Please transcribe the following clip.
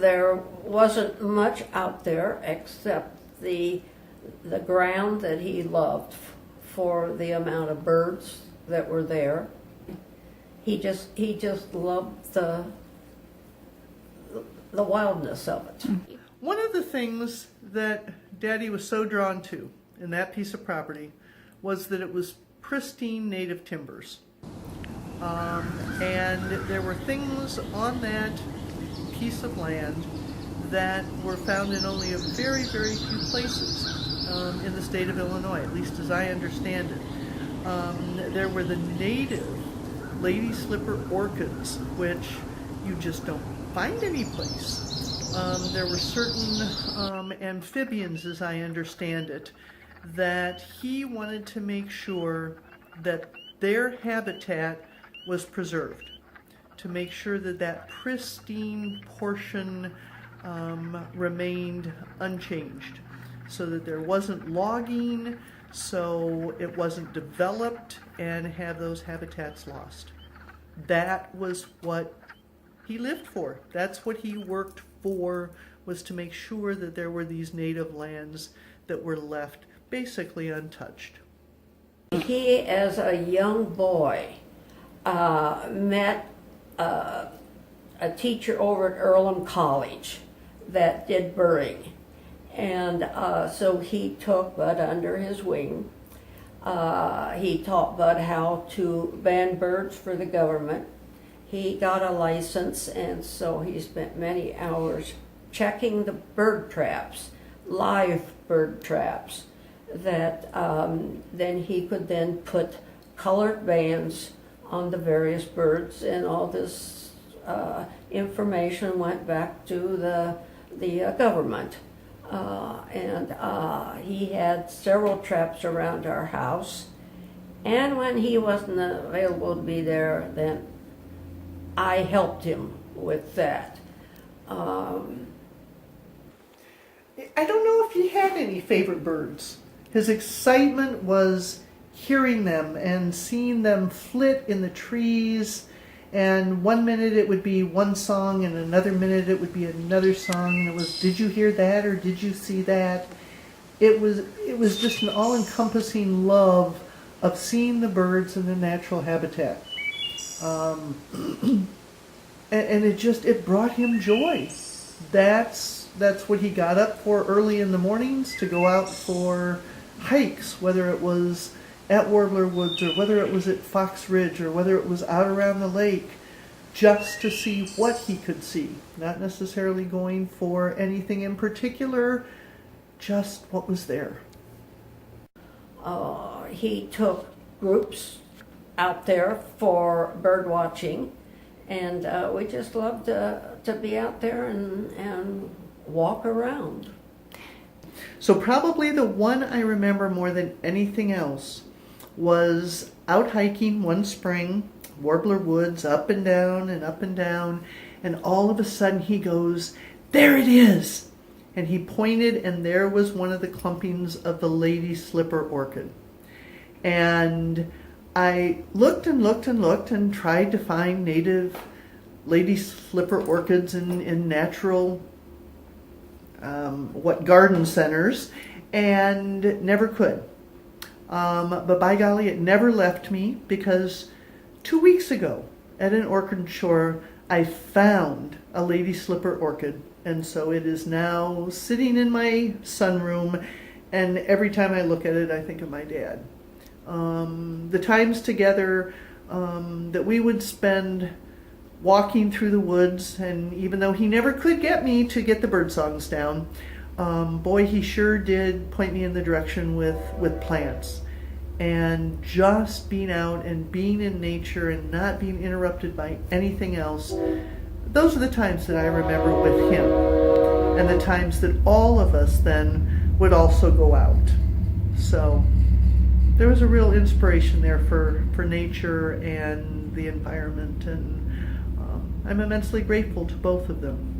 there wasn't much out there except the ground that he loved for the amount of birds that were there. He just loved the wildness of it. One of the things that Daddy was so drawn to in that piece of property was that it was pristine native timbers. And there were things on that piece of land that were found in only a very, very few places in the state of Illinois, at least as I understand it. There were the native lady slipper orchids, which you just don't find any place. There were certain amphibians, as I understand it, that he wanted to make sure that their habitat was preserved, to make sure that that pristine portion remained unchanged, so that there wasn't logging, so it wasn't developed and have those habitats lost. That was what he lived for. That's what he worked for, was to make sure that there were these native lands that were left basically untouched. He, as a young boy, met a teacher over at Earlham College that did birring. And so he took Bud under his wing. He taught Bud how to ban birds for the government. He got a license, and so he spent many hours checking the bird traps, live bird traps, that then he could then put colored bands on the various birds, and all this information went back to the government. And he had several traps around our house, and when he wasn't available to be there, then I helped him with that. I don't know if he had any favorite birds. His excitement was hearing them and seeing them flit in the trees, and one minute it would be one song and another minute it would be another song, and it was, did you hear that or did you see that? It was just an all-encompassing love of seeing the birds in their natural habitat. And it brought him joy. That's what he got up for early in the mornings, to go out for hikes, whether it was at Warbler Woods or whether it was at Fox Ridge or whether it was out around the lake, just to see what he could see. Not necessarily going for anything in particular, just what was there. He took groups out there for bird watching, and we just loved to be out there and walk around. So probably the one I remember more than anything else was out hiking one spring, Warbler Woods, up and down and up and down, and all of a sudden he goes, "There it is!" And he pointed, and there was one of the clumpings of the lady slipper orchid. And I looked and looked and looked and tried to find native lady slipper orchids in natural garden centers, and never could. But by golly, it never left me, because 2 weeks ago at an orchid show I found a lady slipper orchid, and so it is now sitting in my sunroom, and every time I look at it I think of my dad. The times together that we would spend walking through the woods, and even though he never could get me to get the bird songs down, boy, he sure did point me in the direction with plants. And just being out and being in nature and not being interrupted by anything else, those are the times that I remember with him, and the times that all of us then would also go out. So there was a real inspiration there for nature and the environment, and I'm immensely grateful to both of them.